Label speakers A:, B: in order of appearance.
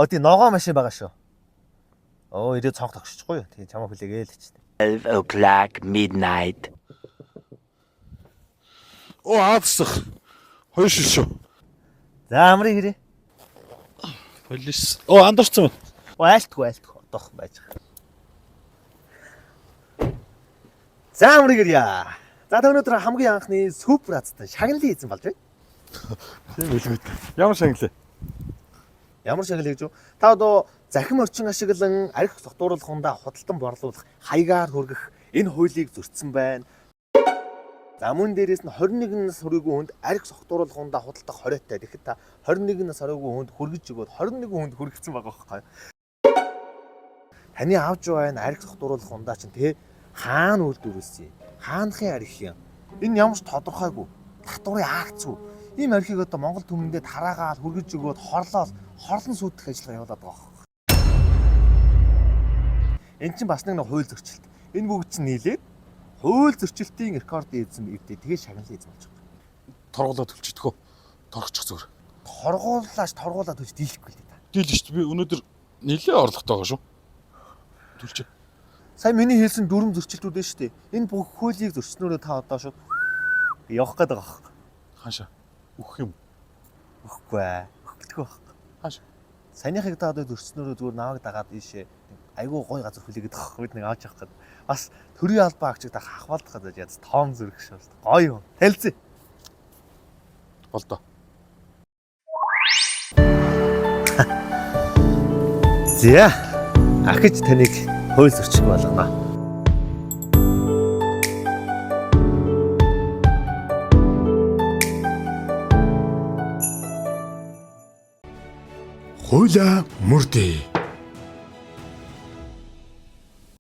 A: тий ногоо машин байгаа шүү. Ирээд цонх тогшчихгүй юу? Тэгээ чамаа хүлээгээл ч.
B: 12 o'clock midnight.
C: Аадсах. Хоёр шил шүү.
A: За амрыг хэрэг.
C: Полис. Андуурсан байна.
A: Айлтгүй одоох байж байгаа. За амрыг хэрэг. За өнөөдөр хамгийн анхны супер азтай шагналын эзэн болж байна.
C: Тийм билгүй. Ямар шагналаа?
A: Ямар шагнал гэж юу? Та одоо захим орчин ашиглан арх согтууруулах хундаа худалдан борлуулах хаягаар хүргэх энэ хуулийг зөрчсөн байна. За мөн дээрээс нь 21 нас хүрээгүй хүнд арх согтууруулах хундаа худалдах 20-тай. Тэгэхэд та 21 нас хүрээгүй хүнд хүргэж өгөөд 21 хүнд хүргэсэн байгаа байхгүй юу? Таны авж байна арх согтууруулах хундаа чинь те хаана үйлдвэрлэсэн? Хаанхын арх юм? Энэ ямар ч тодорхойгүй. Татварын акц үү? Ийм архийг одоо Монгол түмэндээ тараагаад хүргэж өгөөд хорлон сүйдэх ажиллагаа явуулаад байгаа байхгүй. Энд чинь бас нэг хууль зөрчилт. Энэ бүгд чинь нийлээд хууль зөрчилтийн рекордын эзэм эвдээ тэгээ шагналын эзэм болж байгаа.
C: Торгуулаад төлчихдгөө. Торгочих зүгээр.
A: Торгуулаад төлж дийлэхгүй л дээ.
C: Дийл шүү дээ. Би өнөөдөр нэлээд орлоготой байгаа шүү. Төлчих.
A: Сая миний хэлсэн дүрм зөрчилтүүд дээ шүү дээ. Энэ бүх хуулийг зөрчснөөрөө та одоо шууд явах гээд байгаа байхгүй.
C: Хаашаа? Өгөх юм.
A: Өгөхгүй ээ. Өгөхгүй байхгүй.
C: Хаашаа?
A: Саяныхыг та одоо зөрчснөөрөө зүгээр наваг дагаад ийшээ айгүй гой газар хүлээгээд байгаа бид нэг авч явах гээд бас төрийн албаа агчид хахвалдах гэж яз том зүрх шүү дээ. Гоё юм. Танилцъя.
C: Болдоо.
A: За. Ахиж таныг хууль зөрчих болгоно.
C: Хуулиа мөрдөө.